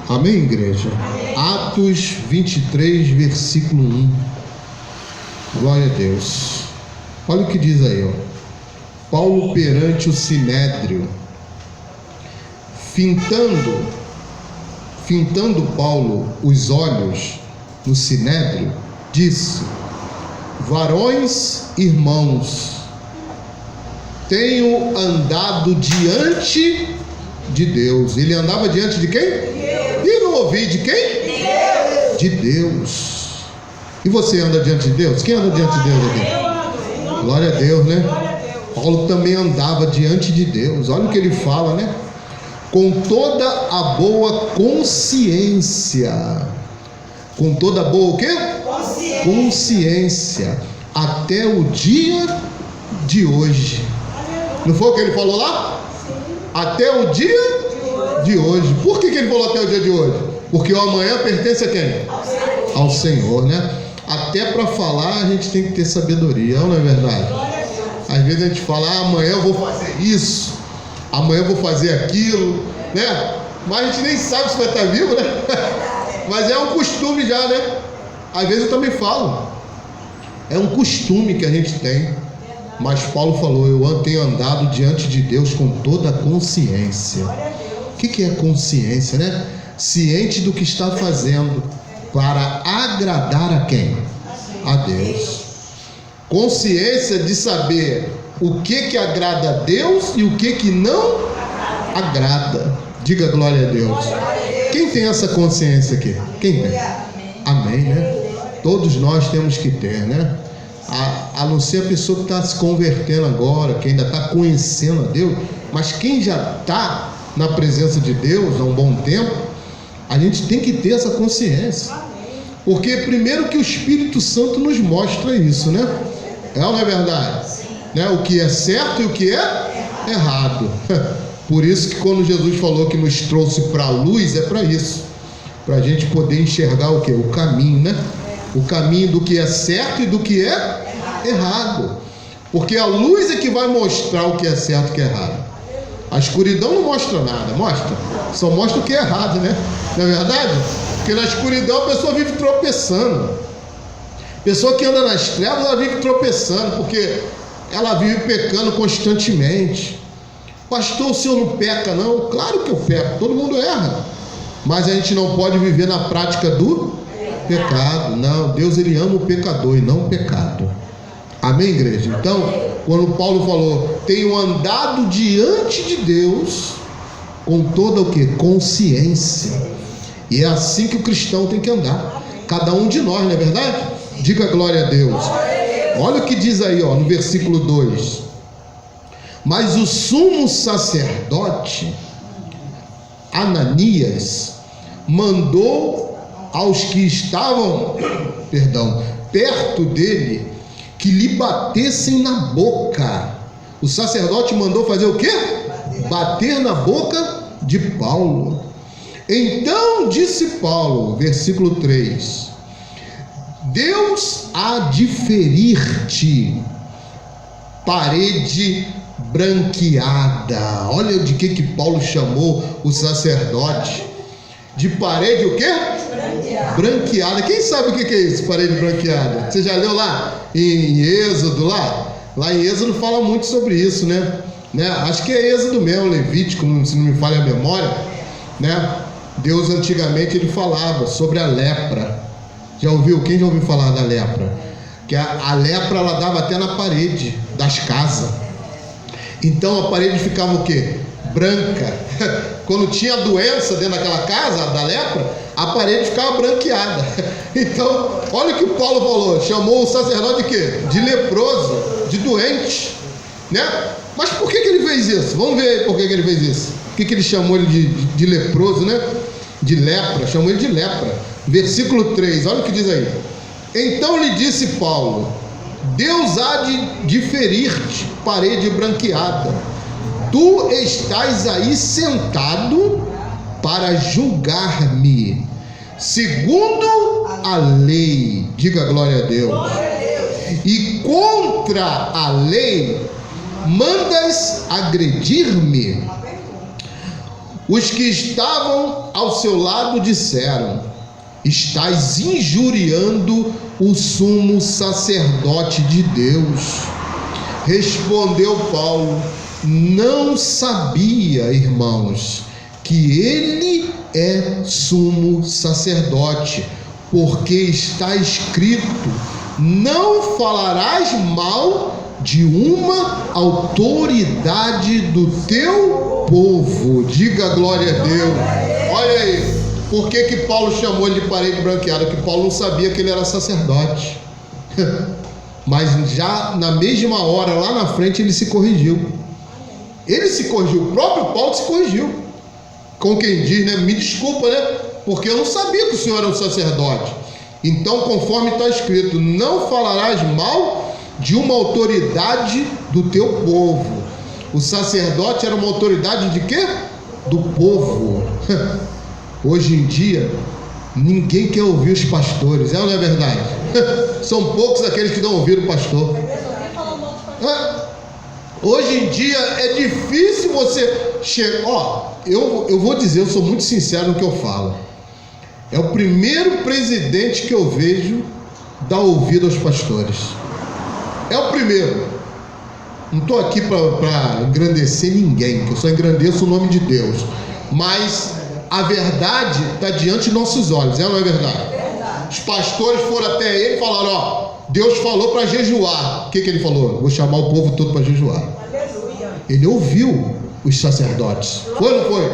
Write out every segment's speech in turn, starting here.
Amém, igreja? Atos 23, versículo 1. Glória a Deus. Olha o que diz aí, ó. Paulo perante o sinédrio, fintando Paulo os olhos no sinédrio, disse: varões irmãos, tenho andado diante de Deus. Ele andava diante de quem? Deus. E não ouvi de quem? Deus. De Deus. E você anda diante de Deus? Quem anda diante de Deus aqui? Glória a Deus, né? Paulo também andava diante de Deus. Olha o que ele fala, né? Com toda a boa consciência. Com toda a boa o quê? Consciência. Até o dia de hoje. Não foi o que ele falou lá? Até o dia de hoje. Por que ele falou até o dia de hoje? Porque o amanhã pertence a quem? Ao Senhor, né? Até para falar a gente tem que ter sabedoria, não é verdade? Às vezes a gente fala, amanhã eu vou fazer isso, amanhã eu vou fazer aquilo, né? Mas a gente nem sabe se vai estar vivo, né? Mas é um costume já, né? Às vezes eu também falo, é um costume que a gente tem. Mas Paulo falou, eu tenho andado diante de Deus com toda a consciência. O que é consciência, né? Ciente do que está fazendo para agradar a quem? A Deus. Consciência de saber o que agrada a Deus e o que não agrada. Diga glória a Deus. Quem tem essa consciência aqui? Quem tem? Amém, né? Todos nós temos que ter, né? A não ser a pessoa que está se convertendo agora, que ainda está conhecendo a Deus, mas quem já está na presença de Deus há um bom tempo, a gente tem que ter essa consciência. Porque primeiro que o Espírito Santo nos mostra isso, né? É ou não é verdade? Né? O que é certo e o que é errado. Por isso que quando Jesus falou que nos trouxe para a luz, é para isso. Para a gente poder enxergar o que? O caminho, né? O caminho do que é certo e do que é errado. Porque a luz é que vai mostrar o que é certo e o que é errado. A escuridão não mostra nada, mostra? Só mostra o que é errado, né? Não é verdade? Porque na escuridão a pessoa vive tropeçando. Pessoa que anda nas trevas, ela vive tropeçando, porque ela vive pecando constantemente. Pastor, o senhor não peca, não? Claro que eu peco, todo mundo erra. Mas a gente não pode viver na prática do pecado. Não, Deus ele ama o pecador e não o pecado. Amém, igreja? Então, quando Paulo falou, tenho andado diante de Deus com toda o que? Consciência. E é assim que o cristão tem que andar. Cada um de nós, não é verdade? Diga glória a Deus. Olha o que diz aí, ó, no versículo 2. Mas o sumo sacerdote Ananias mandou aos que estavam, perto dele, que lhe batessem na boca. O sacerdote mandou fazer o quê? Bater na boca de Paulo. Então disse Paulo, versículo 3: Deus há de ferir-te, parede branqueada. Olha de que Paulo chamou o sacerdote. De parede o quê? Branqueada. Quem sabe o que é isso, parede branqueada? Você já leu lá em Êxodo lá? Lá em Êxodo fala muito sobre isso, né? Acho que é Êxodo mesmo, Levítico, se não me falha a memória, né? Deus antigamente ele falava sobre a lepra. Já ouviu? Quem já ouviu falar da lepra? Que a lepra ela dava até na parede das casas. Então a parede ficava o quê? Branca. Quando tinha doença dentro daquela casa da lepra, a parede ficava branqueada. Então, olha o que o Paulo falou. Chamou o sacerdote de quê? De leproso, de doente, né? Mas por que ele fez isso? Vamos ver aí por que ele fez isso. Por que ele chamou ele de leproso, né? De lepra, chamou ele de lepra. Versículo 3, olha o que diz aí. Então lhe disse Paulo: Deus há de ferir-te, parede branqueada. Tu estás aí sentado para julgar-me segundo a lei. Diga glória a Deus. E contra a lei mandas agredir-me. Os que estavam ao seu lado disseram: estás injuriando o sumo sacerdote de Deus. Respondeu Paulo: não sabia, irmãos, que ele é sumo sacerdote, porque está escrito: não falarás mal de uma autoridade do teu povo. Diga glória a Deus. Olha aí, por que Paulo chamou ele de parede branqueada? Porque Paulo não sabia que ele era sacerdote. Mas já na mesma hora, lá na frente, ele se corrigiu. Ele se corrigiu, o próprio Paulo se corrigiu. Com quem diz, né? Me desculpa, né? Porque eu não sabia que o senhor era um sacerdote. Então, conforme está escrito, não falarás mal de uma autoridade do teu povo. O sacerdote era uma autoridade de quê? Do povo. Hoje em dia, ninguém quer ouvir os pastores, é ou não é verdade? São poucos aqueles que não ouviram o pastor. Hoje em dia é difícil você chegar. Eu vou dizer, eu sou muito sincero no que eu falo. É o primeiro presidente que eu vejo dar ouvido aos pastores. É o primeiro. Não estou aqui para engrandecer ninguém, que eu só engrandeço o nome de Deus. Mas a verdade está diante de nossos olhos, é ou não é verdade? Os pastores foram até ele e falaram: ó, Deus falou para jejuar. O que ele falou? Vou chamar o povo todo para jejuar. Ele ouviu os sacerdotes. Foi ou não foi?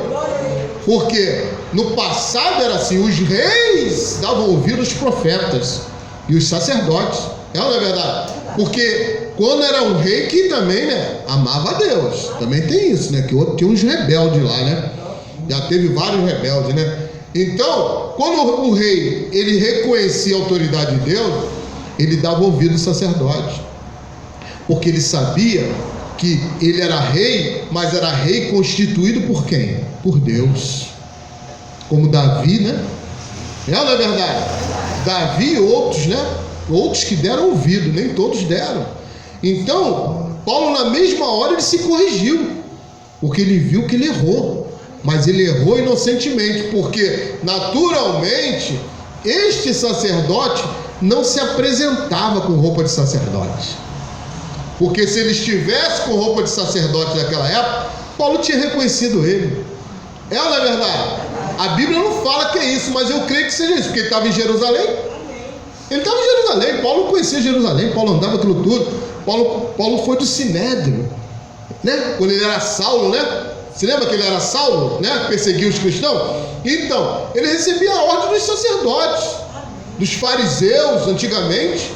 Porque no passado era assim: os reis davam ouvido aos profetas e os sacerdotes. É ou não é verdade? Porque quando era um rei que também, né, amava a Deus. Também tem isso, né? Que tinha uns rebeldes lá, né? Já teve vários rebeldes, né? Então, quando o rei, ele reconhecia a autoridade de Deus, ele dava ouvido aos sacerdotes. Porque ele sabia que ele era rei, mas era rei constituído por quem? Por Deus. Como Davi, né? É ou não é verdade? Davi e outros, né? Outros que deram ouvido, nem todos deram. Então, Paulo na mesma hora ele se corrigiu, porque ele viu que ele errou. Mas ele errou inocentemente, porque naturalmente este sacerdote não se apresentava com roupa de sacerdote. Porque se ele estivesse com roupa de sacerdote naquela época, Paulo tinha reconhecido ele. É ou não é verdade? A Bíblia não fala que é isso, mas eu creio que seja isso, porque ele estava em Jerusalém. Ele estava em Jerusalém, Paulo conhecia Jerusalém, Paulo andava aquilo tudo. Paulo foi do Sinédrio, né? Quando ele era Saulo, né? Você lembra que ele era Saulo, né? Perseguia os cristãos? Então, ele recebia a ordem dos sacerdotes, dos fariseus antigamente,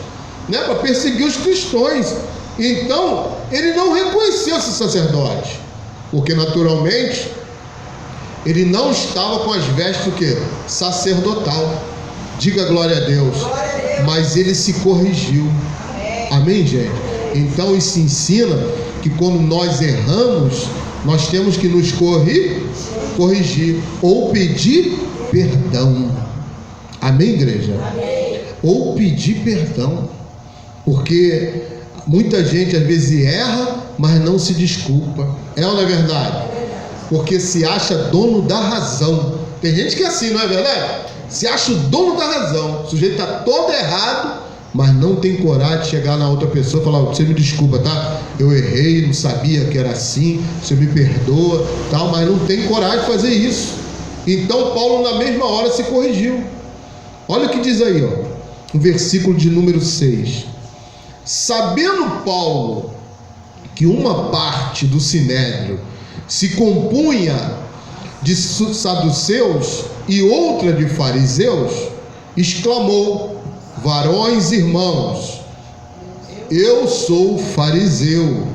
né? Para perseguir os cristãos. Então, ele não reconheceu esse sacerdote, porque naturalmente ele não estava com as vestes do quê? Sacerdotal. Diga glória a Deus. Mas ele se corrigiu. Amém, gente? Então isso ensina que quando nós erramos, nós temos que nos corrigir ou pedir perdão. Amém, igreja? Amém. Ou pedir perdão. Porque muita gente às vezes erra, mas não se desculpa. É ou não é verdade? Porque se acha dono da razão. Tem gente que é assim, não é verdade? Se acha o dono da razão. O sujeito está todo errado, mas não tem coragem de chegar na outra pessoa e falar: você me desculpa, tá? Eu errei, não sabia que era assim, você me perdoa, tal, mas não tem coragem de fazer isso. Então Paulo na mesma hora se corrigiu. Olha o que diz aí, ó, no versículo de número 6. Sabendo Paulo que uma parte do sinédrio se compunha de saduceus e outra de fariseus, exclamou: varões irmãos, eu sou fariseu,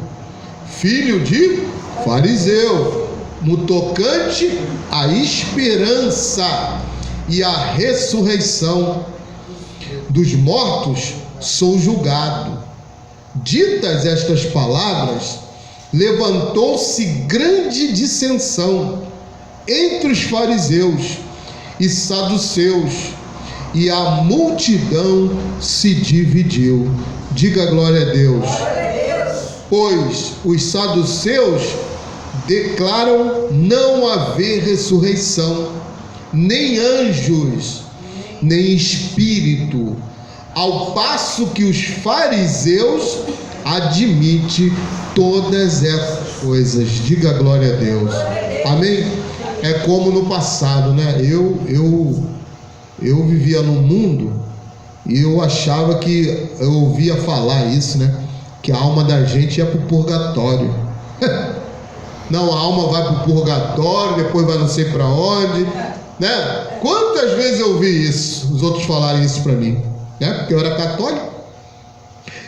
filho de fariseu, no tocante à esperança e à ressurreição dos mortos sou julgado. Ditas estas palavras, levantou-se grande dissensão entre os fariseus e saduceus, e a multidão se dividiu. Diga glória a Deus. Pois os saduceus declaram não haver ressurreição, nem anjos, nem espírito, ao passo que os fariseus admitem todas essas coisas. Diga glória a Deus. Amém? É como no passado, né? Eu vivia no mundo e eu achava que, eu ouvia falar isso, né? Que a alma da gente ia para o purgatório. Não, a alma vai para o purgatório, depois vai não sei para onde, né? Quantas vezes eu ouvi isso, os outros falarem isso para mim, né? Porque eu era católico.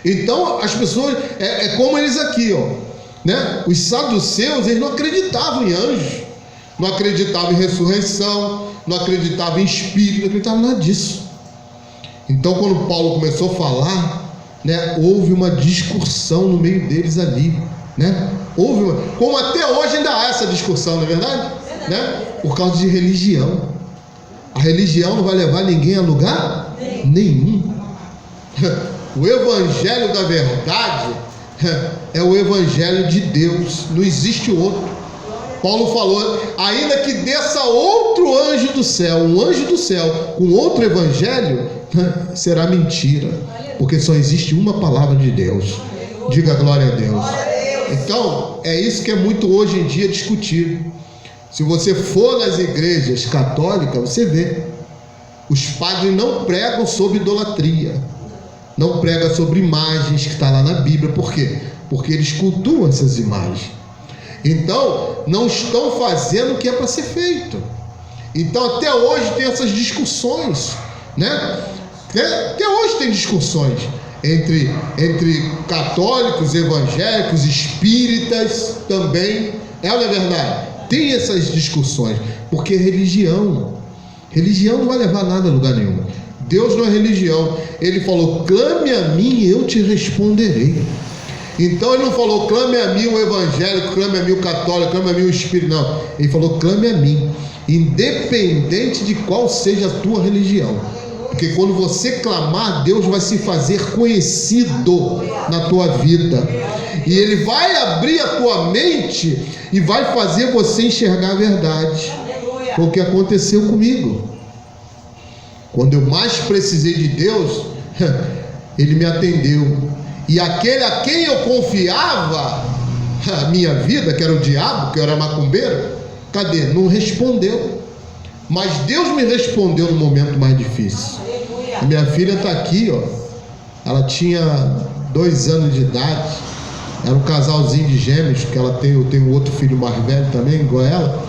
Então as pessoas, é como eles aqui, ó, né? Os saduceus, eles não acreditavam em anjos, não acreditavam em ressurreição, não acreditavam em espírito, não acreditavam em nada disso. Então quando Paulo começou a falar, né, houve uma discussão no meio deles ali, né? Como até hoje ainda há essa discussão, não é verdade? Né? Por causa de religião. A religião não vai levar ninguém a lugar nenhum. O evangelho da verdade é o evangelho de Deus, não existe outro. Paulo falou, ainda que desça outro anjo do céu, um anjo do céu com outro evangelho, será mentira, porque só existe uma palavra de Deus. Diga glória a Deus. Então, é isso que é muito hoje em dia discutido. Se você for nas igrejas católicas, você vê, os padres não pregam sobre idolatria, não pregam sobre imagens, que está lá na Bíblia. Por quê? Porque eles cultuam essas imagens. Então, não estão fazendo o que é para ser feito. Então, até hoje tem essas discussões, né? Até hoje tem discussões entre católicos, evangélicos, espíritas também. É ou não é verdade? Tem essas discussões, porque religião não vai levar nada a lugar nenhum. Deus não é religião. Ele falou, clame a mim e eu te responderei. Então ele não falou, clame a mim o evangélico, clame a mim o católico, clame a mim o espírito. Não, ele falou, clame a mim, independente de qual seja a tua religião. Porque quando você clamar, Deus vai se fazer conhecido na tua vida. E Ele vai abrir a tua mente e vai fazer você enxergar a verdade. Foi o que aconteceu comigo. Quando eu mais precisei de Deus, Ele me atendeu. E aquele a quem eu confiava a minha vida, que era o diabo, que eu era macumbeiro, cadê? Não respondeu. Mas Deus me respondeu no momento mais difícil. A minha filha está aqui, ó. Ela tinha 2 anos de idade. Era um casalzinho de gêmeos, que ela tem, eu tenho outro filho mais velho também, igual ela.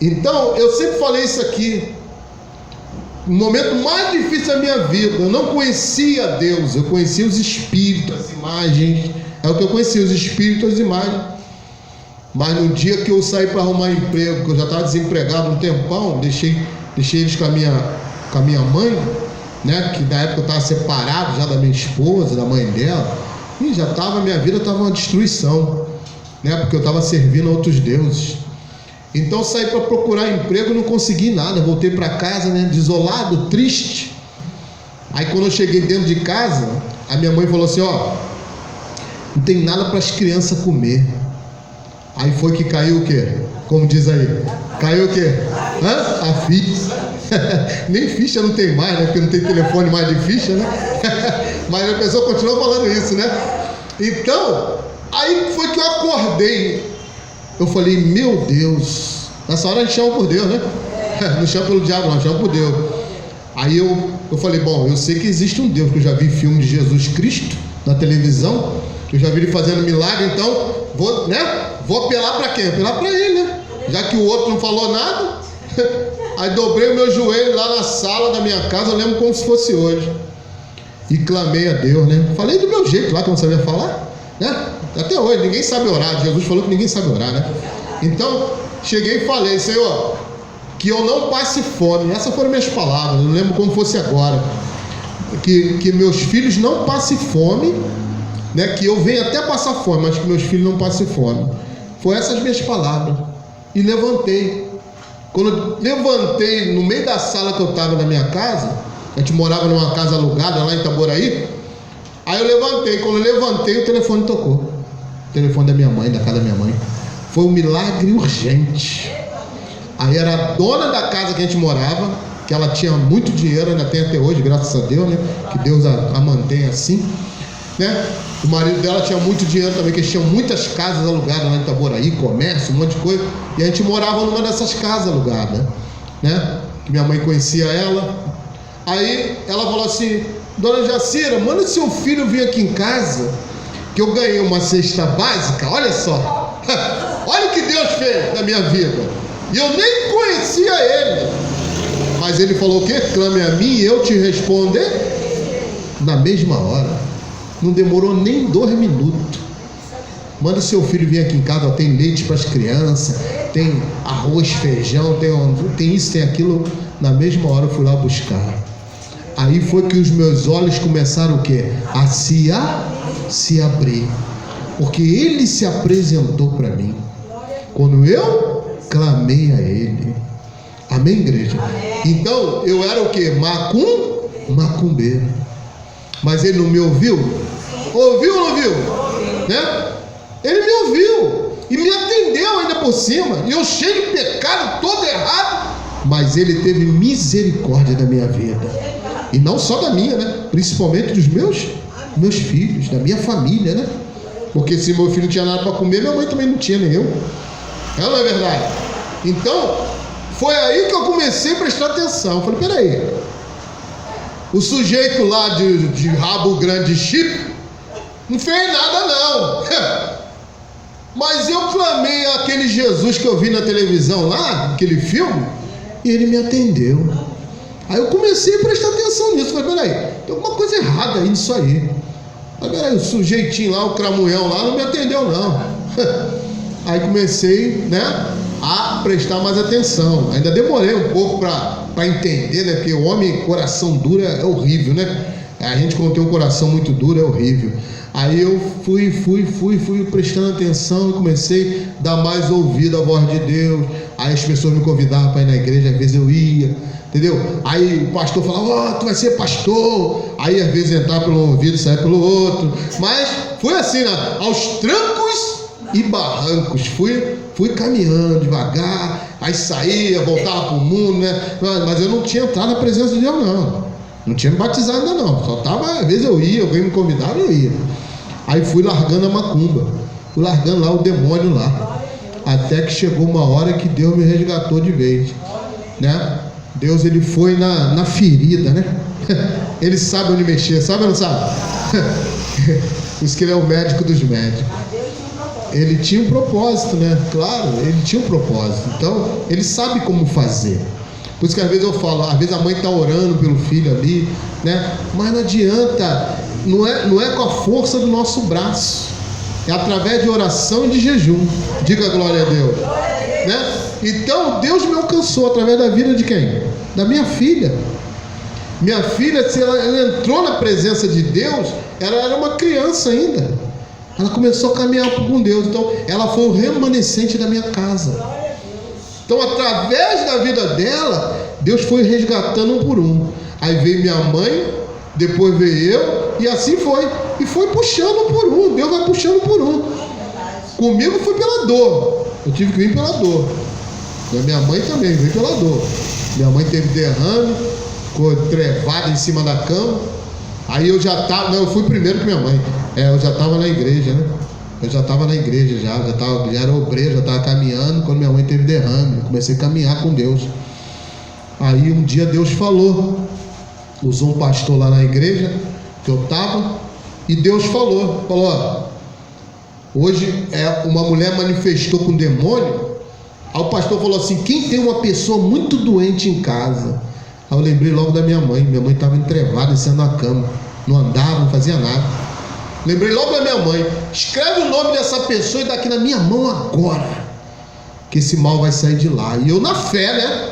Então, eu sempre falei isso aqui. No momento mais difícil da minha vida, eu não conhecia Deus, eu conhecia os espíritos, as imagens. É o que eu conhecia, os espíritos, as imagens. Mas no dia que eu saí para arrumar emprego, que eu já estava desempregado um tempão, deixei eles com a minha mãe, né? Que na época eu estava separado já da minha esposa, da mãe dela, e já estava, minha vida estava uma destruição, né? Porque eu estava servindo a outros deuses. Então eu saí para procurar emprego e não consegui nada. Voltei para casa, né? Desolado, triste. Aí quando eu cheguei dentro de casa, a minha mãe falou assim, ó, não tem nada para as crianças comer. Aí foi que caiu o quê? Como diz aí? Caiu o quê? A ficha. Nem ficha não tem mais, né? Porque não tem telefone mais de ficha, né? Mas a pessoa continua falando isso, né? Então, aí foi que eu acordei. Eu falei, meu Deus. Nessa hora a gente chama por Deus, né? Não chama pelo diabo, não, chama por Deus. Aí eu falei, bom, eu sei que existe um Deus, que eu já vi filme de Jesus Cristo na televisão, eu já vi ele fazendo milagre, então vou apelar para quem? Apelar para ele, né? Já que o outro não falou nada. Aí dobrei o meu joelho lá na sala da minha casa, eu lembro como se fosse hoje, e clamei a Deus, né? Falei do meu jeito lá, que eu não sabia falar, né? Até hoje, ninguém sabe orar. Jesus falou que ninguém sabe orar, né? Então, cheguei e falei, Senhor, que eu não passe fome. Essas foram minhas palavras, não lembro como fosse agora. Que meus filhos não passem fome, né? Que eu venha até passar fome, mas que meus filhos não passem fome. Foi essas minhas palavras. E levantei. Quando eu levantei no meio da sala que eu estava na minha casa, a gente morava numa casa alugada lá em Itaboraí. Aí eu levantei. Quando eu levantei, o telefone tocou. O telefone da minha mãe, da casa da minha mãe. Foi um milagre urgente. Aí era a dona da casa que a gente morava, que ela tinha muito dinheiro, ainda tem até hoje, graças a Deus, né? Que Deus a mantém assim, né? O marido dela tinha muito dinheiro também, que eles tinham muitas casas alugadas lá em Itaboraí, comércio, um monte de coisa. E a gente morava numa dessas casas alugadas, né? Que minha mãe conhecia ela. Aí ela falou assim: Dona Jacira, manda seu filho vir aqui em casa, que eu ganhei uma cesta básica. Olha só, olha o que Deus fez na minha vida. E eu nem conhecia ele, mas ele falou o quê? Clame a mim e eu te responder na mesma hora. Não demorou nem 2 minutos. Manda seu filho vir aqui em casa, ó, tem leite para as crianças, tem arroz, feijão, tem isso, tem aquilo. Na mesma hora eu fui lá buscar. Aí foi que os meus olhos começaram o quê? A se abrir. Porque ele se apresentou para mim quando eu clamei a ele. Amém, igreja? Então eu era o quê? Macumbeiro. Mas ele não me ouviu? Ouviu ou não ouviu? Né? Ele me ouviu e me atendeu ainda por cima. E eu cheio de pecado, todo errado, mas ele teve misericórdia da minha vida. E não só da minha, né? Principalmente dos meus filhos, da minha família, né? Porque se meu filho não tinha nada para comer, minha mãe também não tinha, nem eu. Não é verdade? Então, foi aí que eu comecei a prestar atenção. Eu falei, peraí, o sujeito lá de rabo grande chip não fez nada não. Mas eu clamei aquele Jesus que eu vi na televisão lá, aquele filme, e ele me atendeu. Aí eu comecei a prestar atenção nisso. Falei, peraí, tem alguma coisa errada aí nisso aí. Mas peraí, o sujeitinho lá, o cramunhão lá, não me atendeu não. Aí comecei, né, a prestar mais atenção. Ainda demorei um pouco para entender, né? Porque o homem, coração duro é horrível, né? A gente quando tem um coração muito duro é horrível. Aí eu fui prestando atenção e comecei a dar mais ouvido à voz de Deus. Aí as pessoas me convidavam para ir na igreja, às vezes eu ia, entendeu? Aí o pastor falava, tu vai ser pastor. Aí às vezes entrava pelo ouvido, saia pelo outro. Mas foi assim, né? Aos trancos e barrancos. Fui caminhando devagar, aí saía, voltava para o mundo, né? Mas eu não tinha entrado na presença de Deus, não. Não tinha me batizado ainda não. Só tava, às vezes eu ia, alguém me convidava e eu ia. Aí fui largando a macumba, fui largando lá o demônio lá, até que chegou uma hora que Deus me resgatou de vez, né? Deus, ele foi na ferida, né? Ele sabe onde mexer, sabe ou não sabe? Por isso que ele é o médico dos médicos. Ele tinha um propósito, né? Claro, ele tinha um propósito. Então, ele sabe como fazer. Por isso que às vezes eu falo, às vezes a mãe está orando pelo filho ali, né? Mas não adianta, não é com a força do nosso braço, é através de oração e de jejum. Diga glória a Deus, né? Então Deus me alcançou através da vida de quem? Da minha filha. Minha filha, se ela entrou na presença de Deus, ela era uma criança ainda. Ela começou a caminhar com Deus. Então ela foi o remanescente da minha casa. Então, através da vida dela, Deus foi resgatando um por um. Aí veio minha mãe, depois veio eu, e assim foi. E foi puxando por um. Deus vai puxando por um. Comigo foi pela dor. Eu tive que vir pela dor. E a minha mãe também veio pela dor. Minha mãe teve derrame, ficou trevada em cima da cama. Aí eu já estava, eu fui primeiro que minha mãe. Eu já estava na igreja, né? Eu já estava na igreja, já era obreiro, já estava caminhando quando minha mãe teve derrame. Eu comecei a caminhar com Deus. Aí um dia Deus falou, usou um pastor lá na igreja que eu estava, e Deus falou, ó, hoje uma mulher manifestou com demônio. Aí o pastor falou assim, quem tem uma pessoa muito doente em casa? Aí eu lembrei logo da minha mãe estava entrevada em cima da cama, não andava, não fazia nada. Lembrei logo da minha mãe, escreve o nome dessa pessoa e dá aqui na minha mão agora, que esse mal vai sair de lá. E eu na fé, né?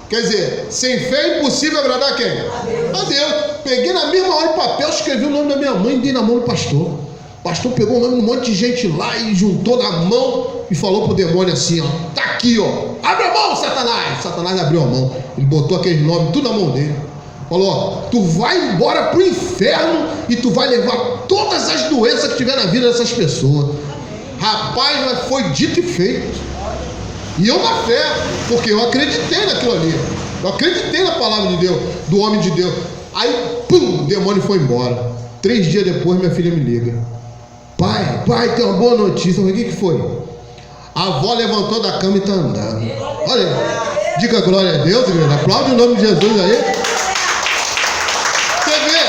Quer dizer, sem fé é impossível agradar quem? A Deus. Peguei na mesma hora o papel, escrevi o nome da minha mãe e dei na mão do pastor. O pastor pegou o nome de um monte de gente lá e juntou na mão e falou pro demônio assim, ó, tá aqui, ó, abre a mão, Satanás. Satanás abriu a mão, ele botou aquele nome tudo na mão dele. Falou, ó, tu vai embora pro inferno e tu vai levar todas as doenças que tiver na vida dessas pessoas. Rapaz, mas foi dito e feito. E eu na fé, porque eu acreditei naquilo ali. Eu acreditei na palavra de Deus, do homem de Deus. Aí, pum, o demônio foi embora. 3 dias depois, minha filha me liga. Pai, tem uma boa notícia. Eu falei, o que foi? A avó levantou da cama e está andando. Olha aí. Diga glória a Deus, igreja. Aplaude o nome de Jesus aí. Você vê?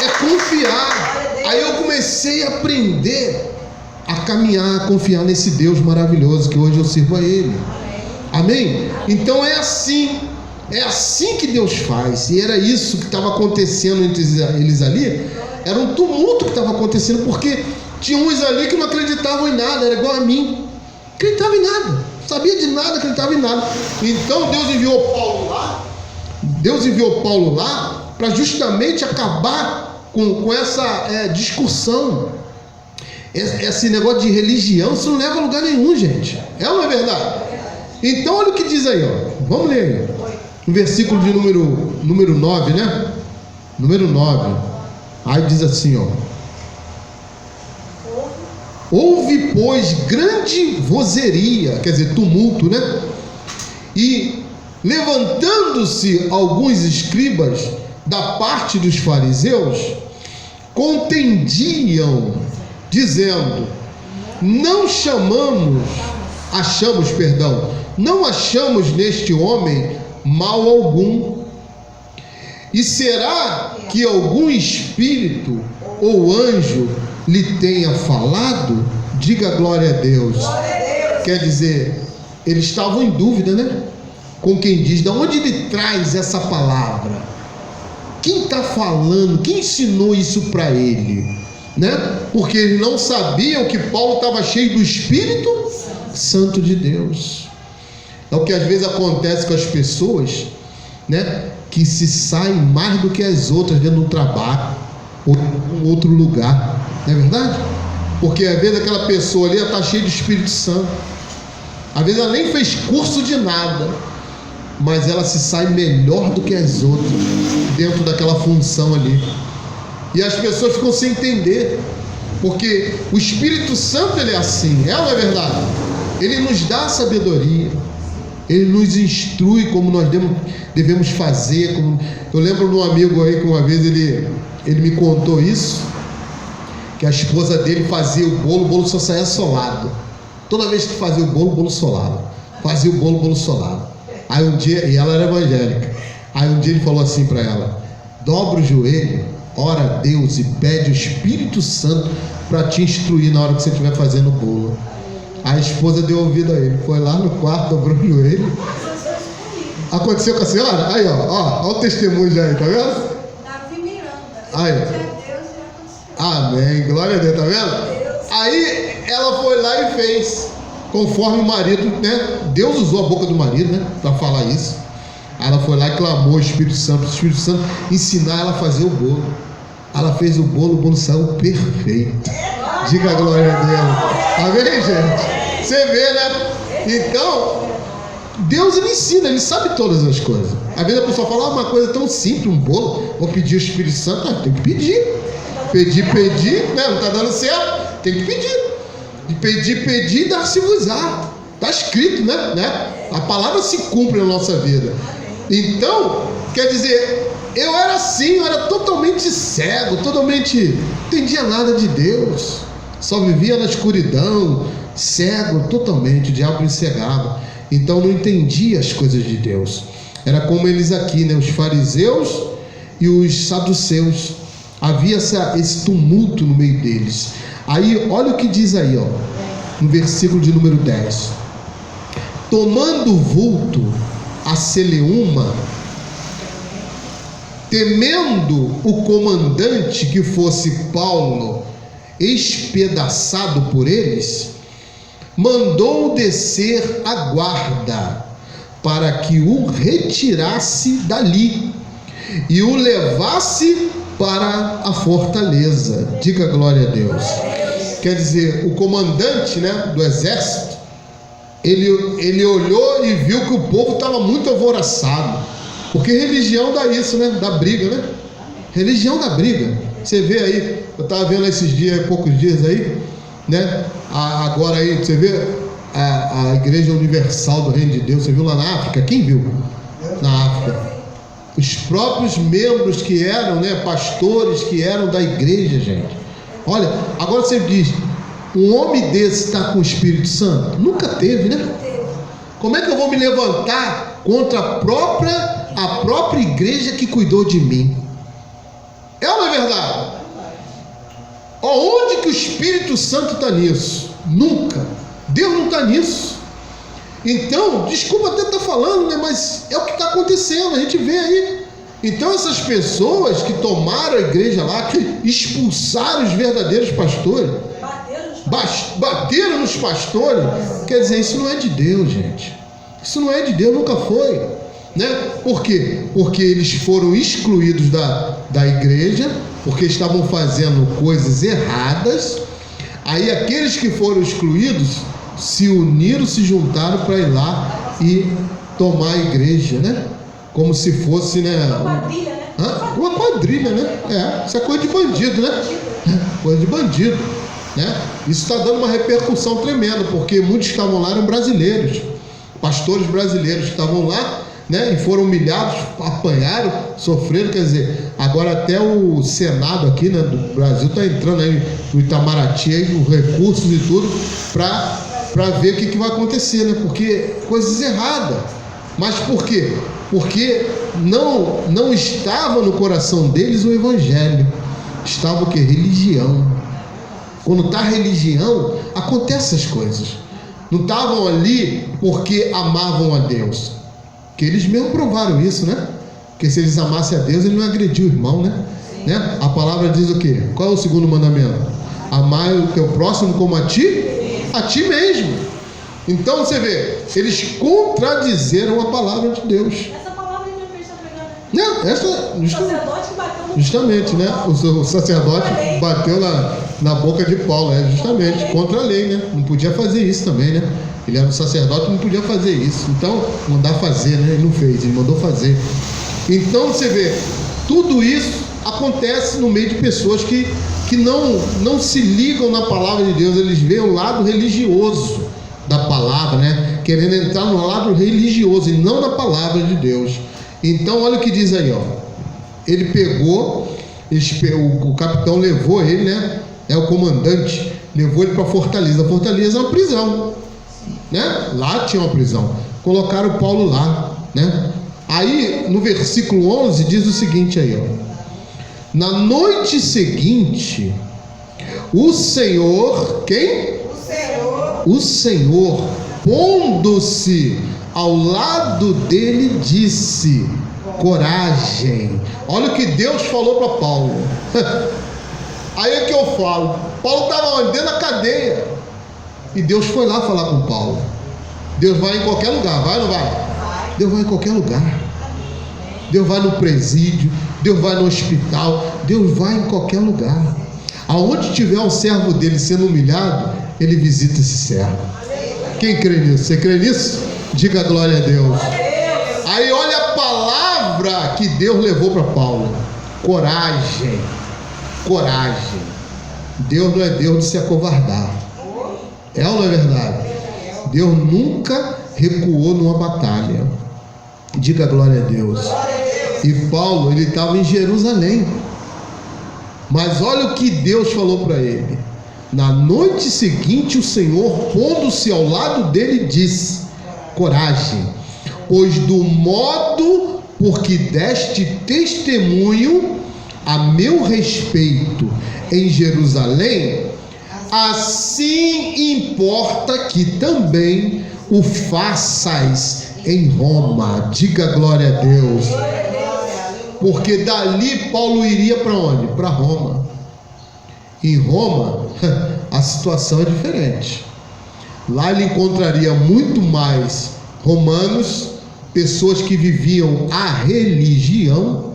É confiar. Aí eu comecei a aprender a caminhar, a confiar nesse Deus maravilhoso que hoje eu sirvo a Ele. Amém? Então é assim que Deus faz. E era isso que estava acontecendo entre eles ali. Era um tumulto que estava acontecendo, porque tinha uns ali que não acreditavam em nada, era igual a mim. Acreditava em nada, não sabia de nada, acreditava em nada. Então Deus enviou Paulo lá para justamente acabar com essa discussão. Esse negócio de religião, isso não leva a lugar nenhum, gente. É ou não é verdade? Então olha o que diz aí, ó. Vamos ler aí. No versículo de número 9, né? Número 9. Aí diz assim, ó. Houve, pois, grande vozeria, quer dizer, tumulto, né? E levantando-se alguns escribas da parte dos fariseus, contendiam, dizendo: não achamos neste homem mal algum. E será que algum espírito ou anjo lhe tenha falado? Diga glória a Deus. Quer dizer, eles estavam em dúvida, né? Com quem diz, de onde ele traz essa palavra? Quem está falando? Quem ensinou isso para ele? Né? Porque eles não sabiam que Paulo estava cheio do Espírito Santo de Deus. É o que às vezes acontece com as pessoas, né? Que se saem mais do que as outras dentro do trabalho ou em outro lugar, não é verdade? Porque às vezes aquela pessoa ali está cheia do Espírito Santo, às vezes ela nem fez curso de nada, mas ela se sai melhor do que as outras dentro daquela função ali. E as pessoas ficam sem entender, porque o Espírito Santo ele é assim, é ou não é verdade? Ele nos dá a sabedoria, ele nos instrui como nós devemos fazer. Eu lembro de um amigo aí que uma vez ele me contou isso, que a esposa dele fazia o bolo só saía solado. Toda vez que fazia o bolo solado. Fazia o bolo solado. Aí um dia, e ela era evangélica, aí um dia ele falou assim para ela: dobra o joelho, ora a Deus e pede o Espírito Santo para te instruir na hora que você estiver fazendo o bolo. A esposa deu ouvido a ele, foi lá no quarto, dobrou o joelho. Aconteceu com a senhora? Aí, ó o testemunho já aí, tá vendo? Davi Miranda. Aí. Amém, glória a Deus, tá vendo? Aí ela foi lá e fez, conforme o marido, né? Deus usou a boca do marido, né? Para falar isso. Aí ela foi lá e clamou o Espírito Santo ensinar ela a fazer o bolo. Ela fez o bolo saiu perfeito. Diga a glória a Deus. Amém, gente? Você vê, né? Então, Deus ele ensina, ele sabe todas as coisas. Às vezes a pessoa fala uma coisa tão simples, um bolo, vou pedir o Espírito Santo, tem que pedir. Pedir, né? Não está dando certo, tem que pedir. E pedir, dar-se-vos-á. Está escrito, né? A palavra se cumpre na nossa vida. Então, quer dizer, eu era assim, eu era totalmente cego, não entendia nada de Deus, só vivia na escuridão, cego totalmente, o diabo me cegava, então não entendia as coisas de Deus. Era como eles aqui, né? Os fariseus e os saduceus, havia esse tumulto no meio deles. Aí, olha o que diz aí, ó, no versículo de número 10: tomando vulto a Celeuma, temendo o comandante que fosse Paulo espedaçado por eles, mandou descer a guarda para que o retirasse dali e o levasse para a fortaleza. Diga glória a Deus. Quer dizer, o comandante, né, do exército, ele olhou e viu que o povo estava muito alvoroçado, porque religião dá isso, né? Dá briga, né? Religião dá briga. Você vê aí Eu estava vendo esses dias, poucos dias aí, né? Agora aí, você vê a Igreja Universal do Reino de Deus, você viu lá na África? Quem viu? Na África. Os próprios membros que eram, né, pastores que eram da igreja, gente. Olha, agora você diz, um homem desse está com o Espírito Santo? Nunca teve, né? Como é que eu vou me levantar contra a própria igreja que cuidou de mim? É ou não é verdade? Onde que o Espírito Santo está nisso? Nunca. Deus não está nisso. Então, desculpa até estar falando, né? Mas é o que está acontecendo, a gente vê aí. Então essas pessoas que tomaram a igreja lá, que expulsaram os verdadeiros pastores, bateram nos pastores, quer dizer, isso não é de Deus, gente. Isso não é de Deus, nunca foi, né? Por quê? Porque eles foram excluídos da igreja, porque estavam fazendo coisas erradas. Aí aqueles que foram excluídos se uniram, se juntaram para ir lá e tomar a igreja, né? Como se fosse, né? Uma quadrilha, né? Uma quadrilha, né? Isso é coisa de bandido, né? Coisa de bandido, né? Isso está dando uma repercussão tremenda, porque muitos que estavam lá eram brasileiros, pastores brasileiros que estavam lá, né? E foram humilhados, apanharam, sofreram. Quer dizer, agora até o Senado aqui, né, do Brasil está entrando aí no Itamaraty, aí, com recursos e tudo, para ver o que vai acontecer, né? Porque coisas erradas. Mas por quê? Porque não estava no coração deles o evangelho. Estava o quê? Religião. Quando está religião, acontecem essas coisas. Não estavam ali porque amavam a Deus. Que eles mesmo provaram isso, né? Porque se eles amassem a Deus, ele não agrediu o irmão, né? A palavra diz o quê? Qual é o segundo mandamento? Amar o teu próximo como a ti mesmo. Então você vê, eles contradizeram a palavra de Deus. Essa palavra não é está pregando. Não, essa o sacerdote bateu no justamente, né? O sacerdote bateu na boca de Paulo, justamente, contra a lei, né? Não podia fazer isso também, né? Ele era um sacerdote, não podia fazer isso. Então, mandar fazer, né? Ele não fez, ele mandou fazer. Então você vê, tudo isso acontece no meio de pessoas que não se ligam na palavra de Deus. Eles veem o lado religioso da palavra, né? Querendo entrar no lado religioso e não na palavra de Deus. Então olha o que diz aí, ó. Ele pegou, o capitão levou ele, né? O comandante levou ele para Fortaleza. A Fortaleza é uma prisão, né? Lá tinha uma prisão. Colocaram Paulo lá, né? Aí no versículo 11 diz o seguinte aí, ó. Na noite seguinte, o Senhor, quem? O Senhor, pondo-se ao lado dele, disse: coragem. Olha o que Deus falou para Paulo. Aí é que eu falo, Paulo estava dentro da cadeia, e Deus foi lá falar com Paulo. Deus vai em qualquer lugar, vai ou não vai? Deus vai em qualquer lugar. Deus vai no presídio, Deus vai no hospital, Deus vai em qualquer lugar. Aonde tiver um servo dele sendo humilhado, ele visita esse servo. Quem crê nisso? Você crê nisso? Diga glória a Deus. Aí olha a palavra que Deus levou para Paulo: coragem. Coragem. Deus não é Deus de se acovardar. É ou não é verdade? Deus nunca recuou numa batalha. Diga glória a Deus. E Paulo, ele estava em Jerusalém. Mas olha o que Deus falou para ele. Na noite seguinte, o Senhor, pondo-se ao lado dele, disse: coragem, pois do modo por que deste testemunho a meu respeito em Jerusalém, assim importa que também o façais em Roma. Diga glória a Deus. Porque dali Paulo iria para onde? Para Roma. Em Roma a situação é diferente. Lá ele encontraria muito mais romanos, pessoas que viviam a religião,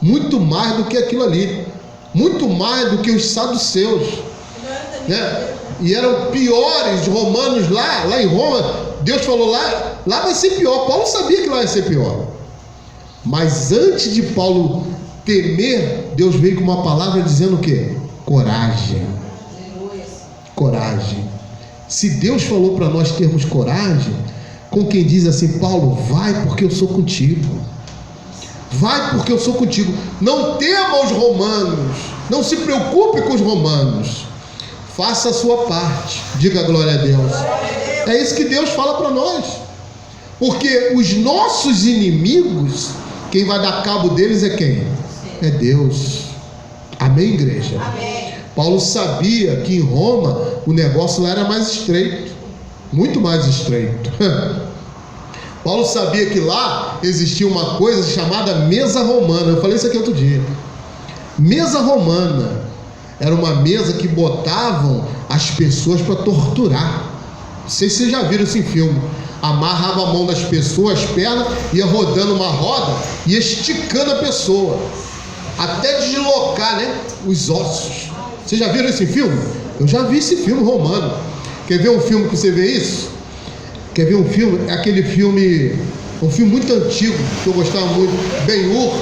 muito mais do que aquilo ali, muito mais do que os saduceus, né? E eram piores romanos lá em Roma. Deus falou: lá vai ser pior. Paulo sabia que lá ia ser pior. Mas antes de Paulo temer, Deus veio com uma palavra dizendo o quê? coragem. Coragem. Se Deus falou para nós termos coragem, com quem diz assim: Paulo, vai porque eu sou contigo. Vai porque eu sou contigo. Não tema os romanos. Não se preocupe com os romanos. Faça a sua parte. Diga glória a Deus. É isso que Deus fala para nós. Porque os nossos inimigos, quem vai dar cabo deles é quem? É Deus. Amém, igreja? Amém. Paulo sabia que em Roma o negócio lá era mais estreito. Muito mais estreito. Paulo sabia que lá existia uma coisa chamada mesa romana. Eu falei isso aqui outro dia. Mesa romana era uma mesa que botavam as pessoas para torturar. Não sei se vocês já viram isso em filme. Amarrava a mão das pessoas, as pernas, ia rodando uma roda e esticando a pessoa até deslocar, né, os ossos. Vocês já viram esse filme? Eu já vi esse filme romano. Quer ver um filme que você vê isso? Quer ver um filme? É aquele filme, um filme muito antigo, que eu gostava muito, Ben-Hur.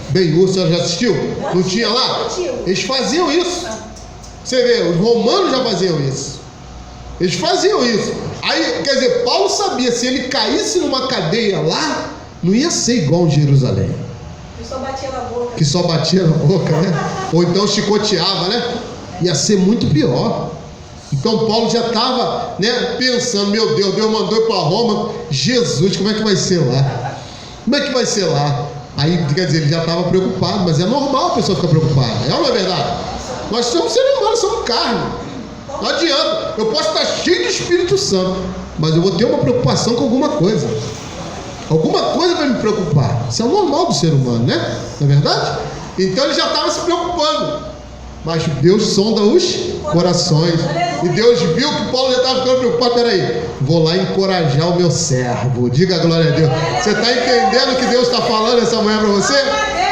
Ben-Hur, você já assistiu? Não tinha lá? Eles faziam isso. Você vê, os romanos já faziam isso. Eles faziam isso. Aí, quer dizer, Paulo sabia, se ele caísse numa cadeia lá, não ia ser igual em Jerusalém. Que só batia na boca. Que só batia na boca, né? Ou então chicoteava, né? Ia ser muito pior. Então Paulo já estava, né, pensando: meu Deus, Deus mandou ir para Roma. Jesus, como é que vai ser lá? Como é que vai ser lá? Aí, quer dizer, ele já estava preocupado. Mas é normal a pessoa ficar preocupada. É ou não é verdade? Nós somos seres humanos, somos carne. Não adianta. Eu posso estar cheio de Espírito Santo, mas eu vou ter uma preocupação com alguma coisa. Alguma coisa vai me preocupar. Isso é o normal do ser humano, né? Não é verdade? Então ele já estava se preocupando. Mas Deus sonda os corações. E Deus viu que Paulo já estava ficando preocupado. Peraí, vou lá encorajar o meu servo. Diga a glória a Deus. Você está entendendo o que Deus está falando essa manhã para você?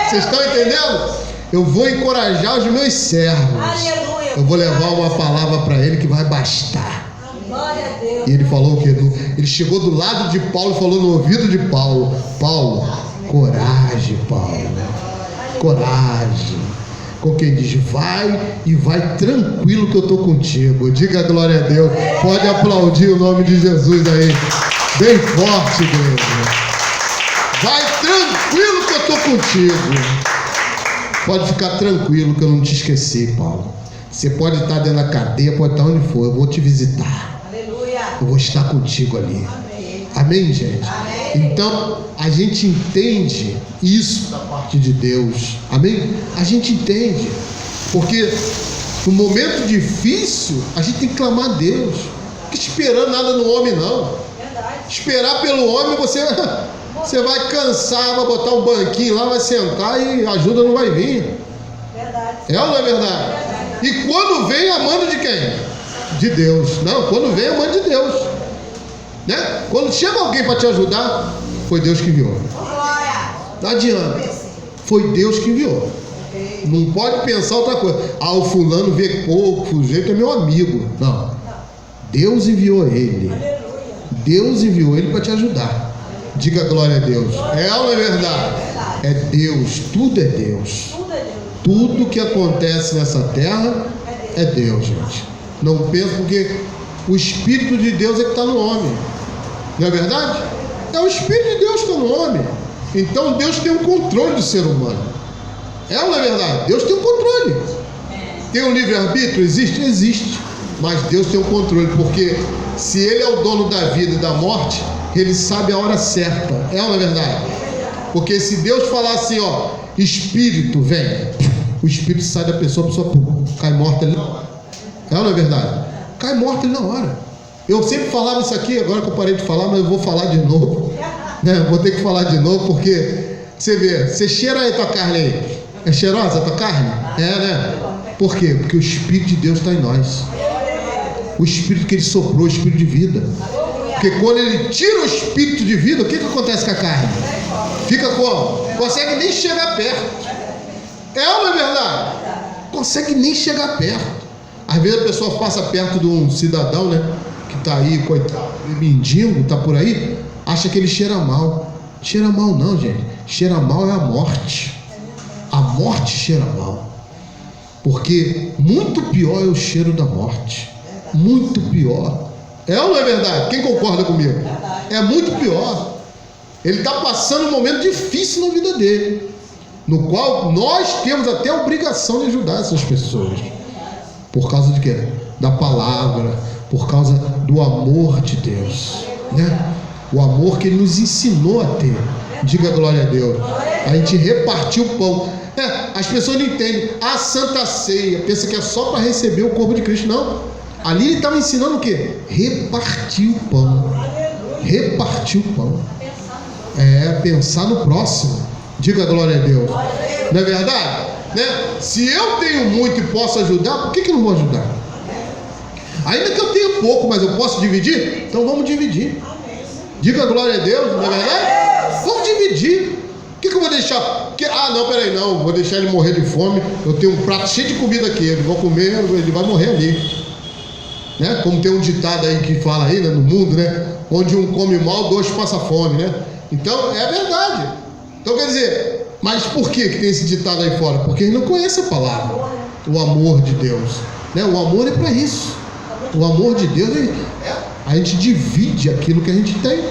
Vocês estão entendendo? Eu vou encorajar os meus servos. Eu vou levar uma palavra para ele que vai bastar. E ele falou o quê? Ele chegou do lado de Paulo e falou no ouvido de Paulo: Paulo, coragem, Paulo. Coragem. Com quem diz: vai e vai tranquilo que eu estou contigo. Diga glória a Deus. Pode aplaudir o nome de Jesus aí, bem forte, igreja. Vai tranquilo que eu estou contigo. Pode ficar tranquilo que eu não te esqueci, Paulo. Você pode estar dentro da cadeia, pode estar onde for, eu vou te visitar. Aleluia. Eu vou estar contigo ali. Amém. Amém, gente? Amém. Então, a gente entende isso da parte de Deus. Amém? A gente entende. Porque no momento difícil, a gente tem que clamar a Deus. Não fica esperando nada no homem, não. Verdade. Esperar pelo homem, você vai cansar, vai botar um banquinho lá, vai sentar e a ajuda não vai vir. Verdade. É ou não é verdade? E quando vem, a manda de quem? De Deus. Não, quando vem, a manda de Deus. Né? Quando chega alguém para te ajudar, foi Deus que enviou. Não adianta. Foi Deus que enviou. Não pode pensar outra coisa. Ah, o fulano vê pouco, o jeito é meu amigo. Não. Deus enviou ele. Deus enviou ele para te ajudar. Diga glória a Deus. É ou não é verdade? É Deus. Tudo é Deus. Tudo que acontece nessa terra é Deus, gente. Não pensa, porque o Espírito de Deus é que está no homem. Não é verdade? É o Espírito de Deus que está no homem. Então Deus tem o controle do ser humano. É ou não é verdade? Deus tem o controle. Tem um livre-arbítrio? Existe? Existe. Mas Deus tem o controle, porque se Ele é o dono da vida e da morte, Ele sabe a hora certa. É ou não é verdade? Porque se Deus falar assim, ó, Espírito, vem, o Espírito sai da pessoa, a pessoa cai morta ali na hora. É ou não é verdade? Cai morta ali na hora. Eu sempre falava isso aqui, agora que eu parei de falar, mas eu vou falar de novo. Né? Vou ter que falar de novo, porque você vê, você cheira aí a tua carne aí. É cheirosa a tua carne? É, né? Por quê? Porque o Espírito de Deus está em nós. O Espírito que Ele soprou, o Espírito de vida. Porque quando Ele tira o Espírito de vida, o que acontece com a carne? Fica como? Consegue nem chegar perto. É ou não é verdade? Consegue nem chegar perto. Às vezes a pessoa passa perto de um cidadão, né, que está aí, coitado, mendigo, está por aí, acha que ele cheira mal. Cheira mal não, gente. Cheira mal é a morte. A morte cheira mal. Porque muito pior é o cheiro da morte. Muito pior. É ou não é verdade? Quem concorda comigo? É muito pior. Ele está passando um momento difícil na vida dele, no qual nós temos até a obrigação de ajudar essas pessoas. Por causa de quê? Da palavra, por causa do amor de Deus, né? O amor que Ele nos ensinou a ter. Diga glória a Deus. A gente repartiu o pão. As pessoas não entendem. A Santa Ceia, pensa que é só para receber o corpo de Cristo. Não. Ali Ele estava ensinando o quê? Repartir o pão. Repartir o pão. Pensar no próximo. Diga glória a Deus. Não é verdade? Né? Se eu tenho muito e posso ajudar, por que eu não vou ajudar? Ainda que eu tenha pouco, mas eu posso dividir? Então vamos dividir. Diga glória a Deus, não é verdade? Vamos dividir. O que eu vou deixar? Não, vou deixar ele morrer de fome. Eu tenho um prato cheio de comida aqui, ele vai comer, ele vai morrer ali. Né? Como tem um ditado aí que fala aí, né, no mundo, né? Onde um come mal, dois passa fome, né? Então é verdade. Então quer dizer, mas por que tem esse ditado aí fora? Porque ele não conhece a palavra, o amor de Deus, né? O amor é para isso. O amor de Deus a gente divide aquilo que a gente tem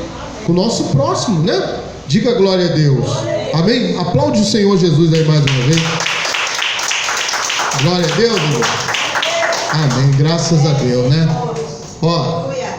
com o nosso próximo, né? Diga glória a Deus. Amém? Aplaude o Senhor Jesus aí mais uma vez. Glória a Deus, irmão. Amém. Graças a Deus, né? Ó,